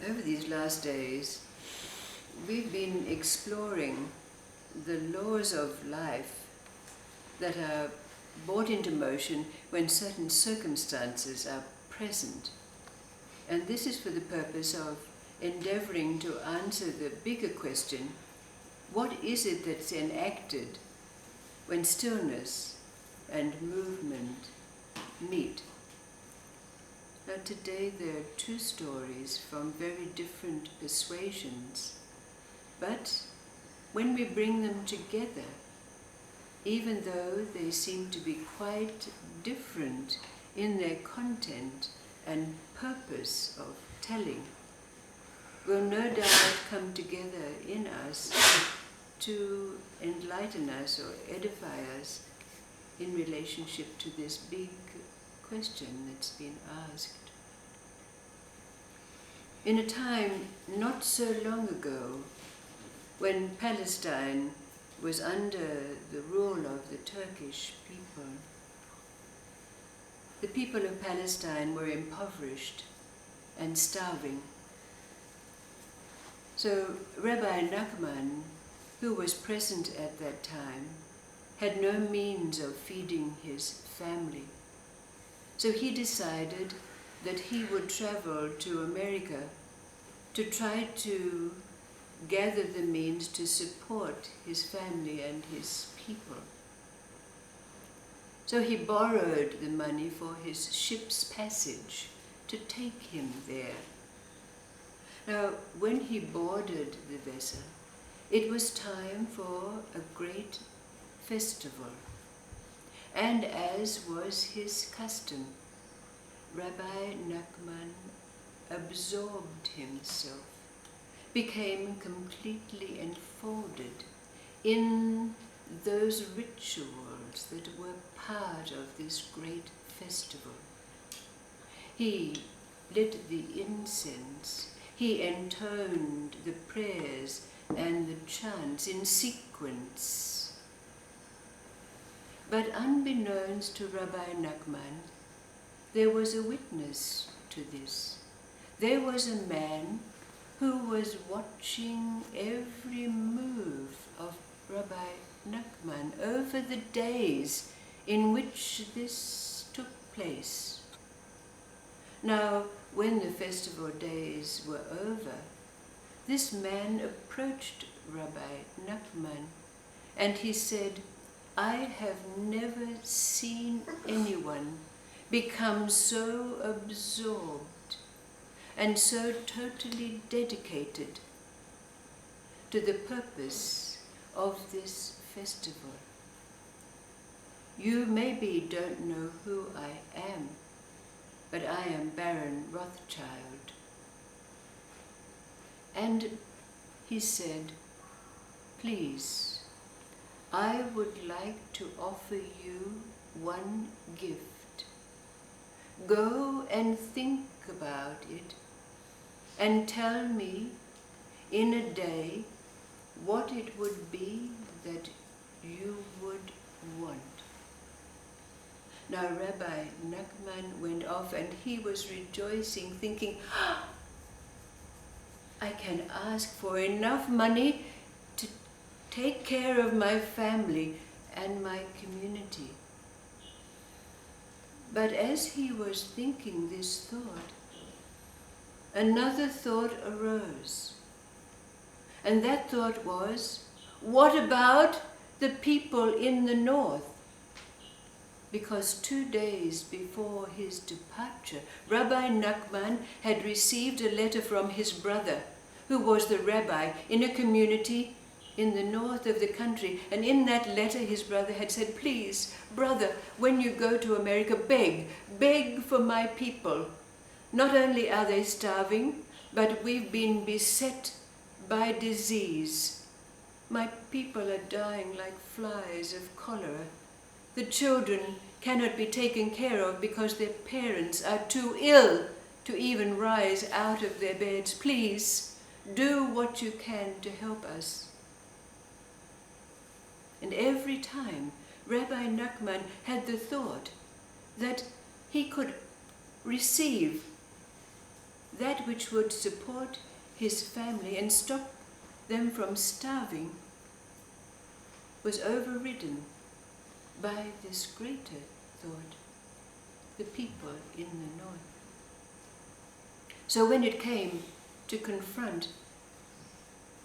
Over these last days, we've been exploring the laws of life that are brought into motion when certain circumstances are present. And this is for the purpose of endeavoring to answer the bigger question, what is it that's enacted when stillness and movement meet? Now today there are two stories from very different persuasions, but when we bring them together, even though they seem to be quite different in their content and purpose of telling, will no doubt come together in us to enlighten us or edify us in relationship to this big question that's been asked. In a time not so long ago, when Palestine was under the rule of the Turkish people, the people of Palestine were impoverished and starving. So Rabbi Nachman, who was present at that time, had no means of feeding his family. So he decided that he would travel to America to try to gather the means to support his family and his people. So he borrowed the money for his ship's passage to take him there. Now, when he boarded the vessel, it was time for a great festival. And as was his custom, Rabbi Nachman absorbed himself, became completely enfolded in those rituals that were part of this great festival. He lit the incense, he intoned the prayers and the chants in sequence. But unbeknownst to Rabbi Nachman, there was a witness to this. There was a man who was watching every move of Rabbi Nachman over the days in which this took place. Now, when the festival days were over, this man approached Rabbi Nachman and he said, "I have never seen anyone become so absorbed and so totally dedicated to the purpose of this festival. You maybe don't know who I am, but I am Baron Rothschild." And he said, "Please, I would like to offer you one gift. Go and think about it and tell me in a day what it would be that you would want." Now Rabbi Nachman went off and he was rejoicing, thinking, "I can ask for enough money to take care of my family and my community." But as he was thinking this thought, another thought arose. And that thought was, what about the people in the north? Because 2 days before his departure, Rabbi Nachman had received a letter from his brother, who was the rabbi in a community in the north of the country. And in that letter his brother had said, "Please, brother, when you go to America, beg for my people. Not only are they starving, but we've been beset by disease. My people are dying like flies of cholera. The children cannot be taken care of because their parents are too ill to even rise out of their beds. Please, do what you can to help us." And every time Rabbi Nachman had the thought that he could receive that which would support his family and stop them from starving, was overridden by this greater thought, the people in the north. So when it came to confront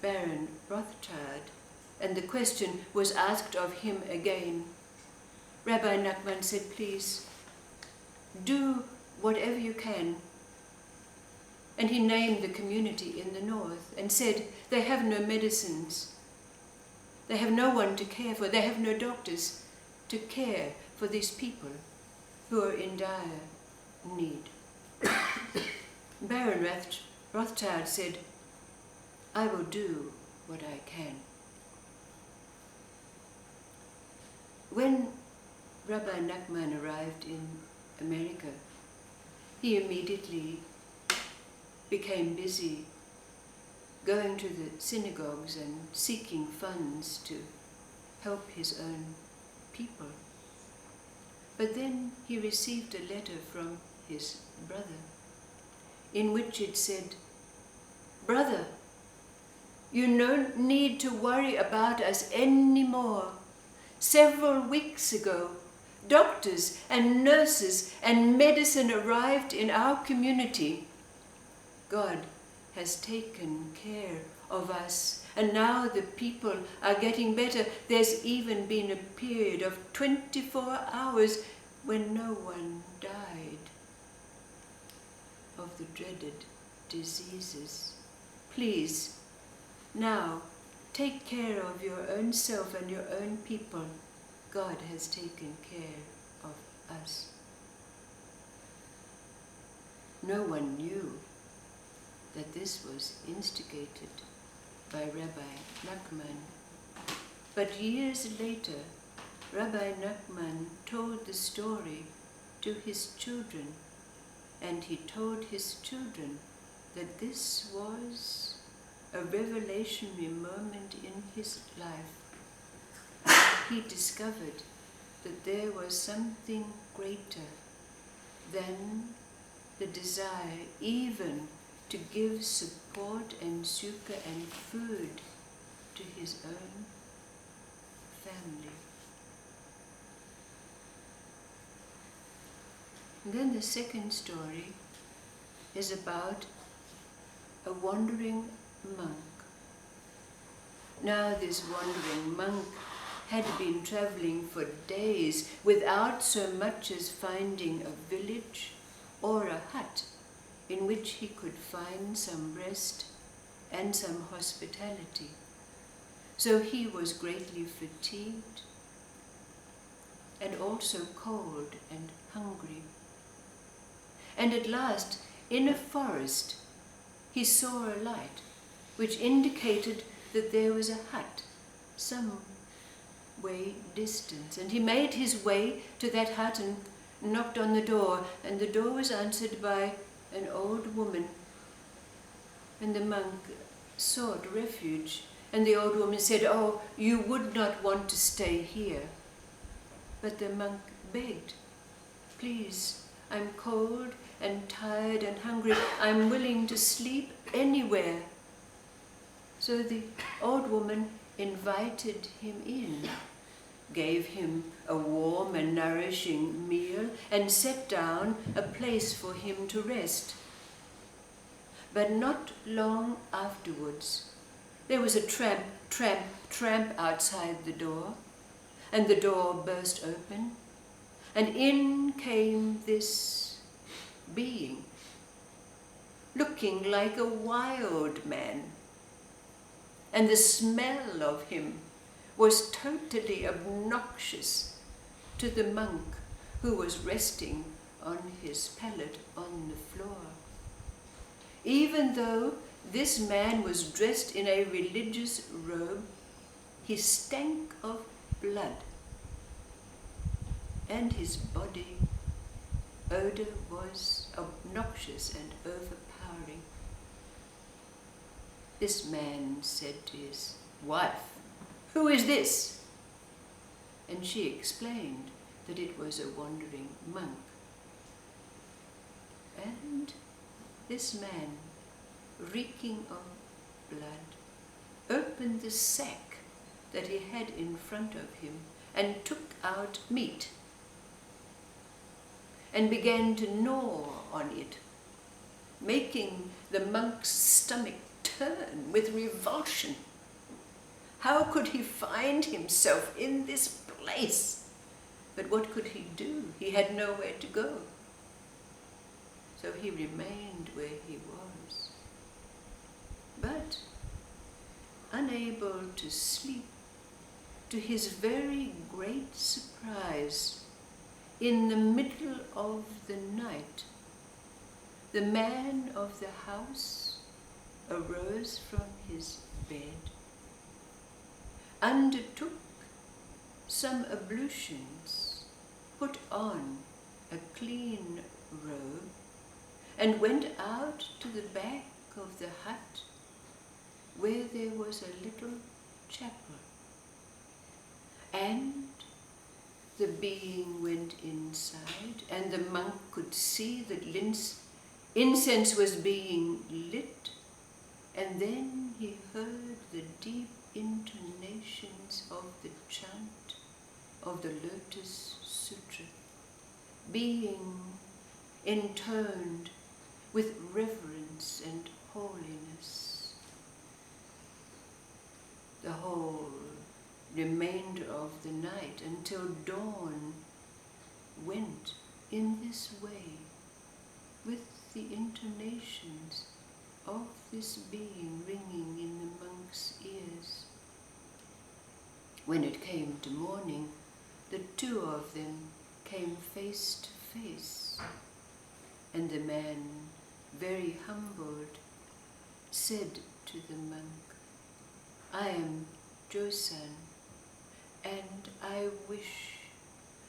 Baron Rothschild, and the question was asked of him again, Rabbi Nachman said, please, do whatever you can. And he named the community in the north and said, they have no medicines. They have no one to care for. They have no doctors to care for these people who are in dire need. Baron Rothschild said, I will do what I can. When Rabbi Nachman arrived in America, he immediately became busy going to the synagogues and seeking funds to help his own people. But then he received a letter from his brother in which it said, Brother, you don't need to worry about us anymore. Several weeks ago, doctors and nurses and medicine arrived in our community. God has taken care of us, and now the people are getting better. There's even been a period of 24 hours when no one died of the dreaded diseases. Please, now, take care of your own self and your own people. God has taken care of us. No one knew that this was instigated by Rabbi Nachman. But years later, Rabbi Nachman told the story to his children, and he told his children that this was a revelationary moment in his life. He discovered that there was something greater than the desire even to give support and succor and food to his own family. And then the second story is about a wandering monk. Now this wandering monk had been traveling for days without so much as finding a village or a hut in which he could find some rest and some hospitality. So he was greatly fatigued and also cold and hungry. And at last, in a forest, he saw a light which indicated that there was a hut some way distant. And he made his way to that hut and knocked on the door, and the door was answered by an old woman. And the monk sought refuge, and the old woman said, "Oh, you would not want to stay here." But the monk begged, "Please, I'm cold and tired and hungry. I'm willing to sleep anywhere." So the old woman invited him in, gave him a warm and nourishing meal, and set down a place for him to rest. But not long afterwards, there was a tramp, tramp, tramp outside the door, and the door burst open, and in came this being, looking like a wild man. And the smell of him was totally obnoxious to the monk who was resting on his pallet on the floor. Even though this man was dressed in a religious robe, he stank of blood, and his body odor was obnoxious and overpowering. This man said to his wife, "Who is this?" And she explained that it was a wandering monk. And this man, reeking of blood, opened the sack that he had in front of him and took out meat and began to gnaw on it, making the monk's stomach turn with revulsion. How could he find himself in this place? But what could he do? He had nowhere to go. So he remained where he was. But, unable to sleep, to his very great surprise, in the middle of the night, the man of the house arose from his bed, undertook some ablutions, put on a clean robe, and went out to the back of the hut where there was a little chapel. And the being went inside, and the monk could see that incense was being lit, and then he heard the deep intonations of the chant of the Lotus Sutra being intoned with reverence and holiness. The whole remainder of the night until dawn went in this way, with the intonations of this being ringing in the monk's ears. When it came to morning, the two of them came face to face, and the man, very humbled, said to the monk, "I am Josan, and I wish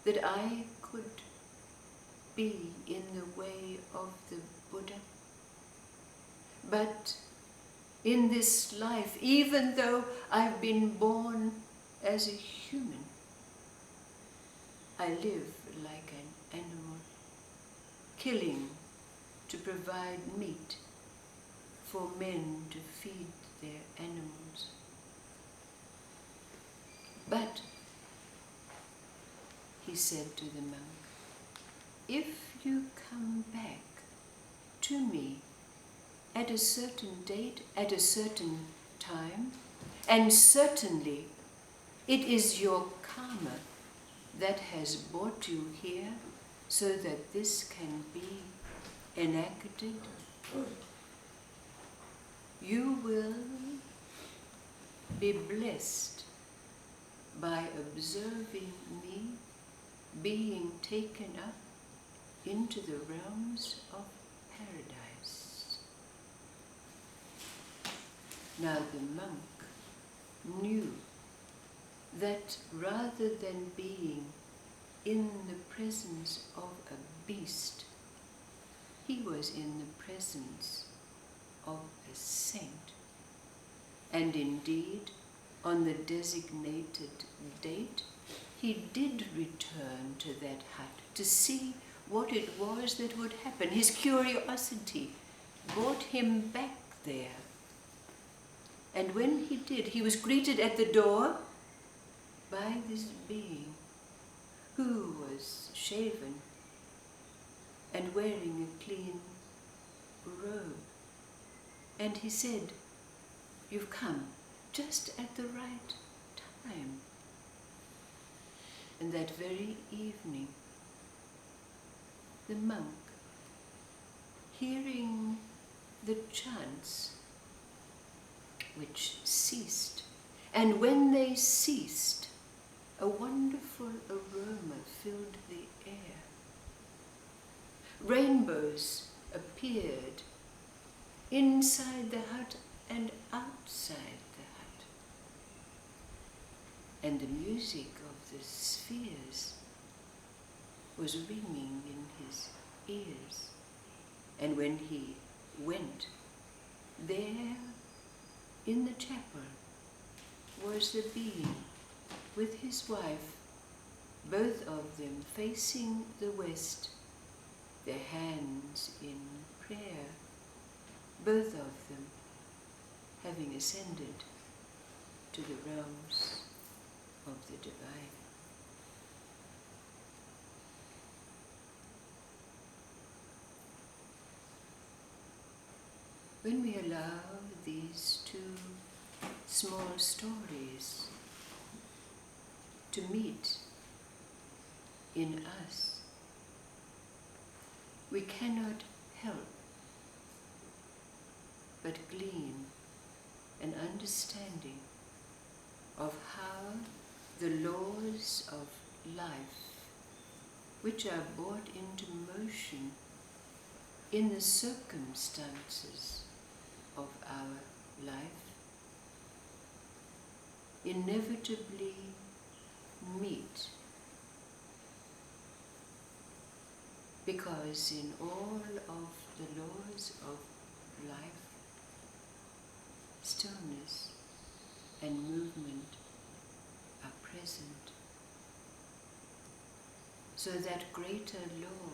that I could be in the way of the Buddha. But in this life, even though I've been born as a human, I live like an animal, killing to provide meat for men to feed their animals. But," he said to the monk, "if you come back to me at a certain date, at a certain time, and certainly it is your karma that has brought you here so that this can be enacted, you will be blessed by observing me being taken up into the realms of paradise." Now the monk knew that rather than being in the presence of a beast, he was in the presence of a saint. And indeed, on the designated date, he did return to that hut to see what it was that would happen. His curiosity brought him back there. And when he did, he was greeted at the door by this being who was shaven and wearing a clean robe. And he said, "You've come just at the right time." And that very evening, the monk, hearing the chants, which ceased, and when they ceased, a wonderful aroma filled the air. Rainbows appeared inside the hut and outside the hut. And the music of the spheres was ringing in his ears. And when he went, there in the chapel was the being with his wife, both of them facing the west, their hands in prayer, both of them having ascended to the realms of the divine. When we allow these two small stories to meet in us, we cannot help but glean an understanding of how the laws of life, which are brought into motion in the circumstances of our life, inevitably meet, because in all of the laws of life, stillness and movement are present. So that greater law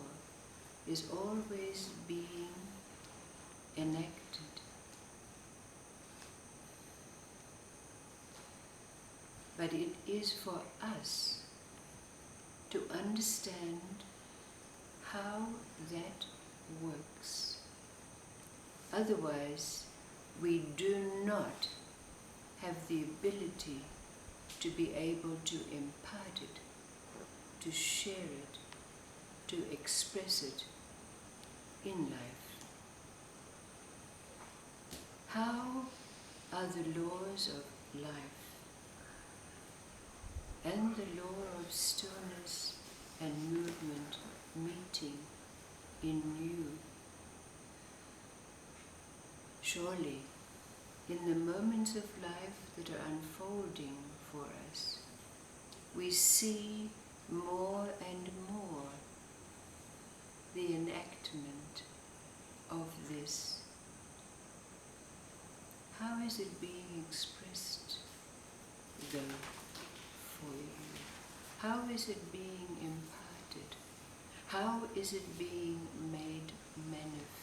is always being enacted. But it is for us to understand how that works. Otherwise, we do not have the ability to be able to impart it, to share it, to express it in life. How are the laws of life and the law of stillness and movement meeting in you? Surely, in the moments of life that are unfolding for us, we see more and more the enactment of this. How is it being expressed, though, for you? How is it being imparted? How is it being made manifest?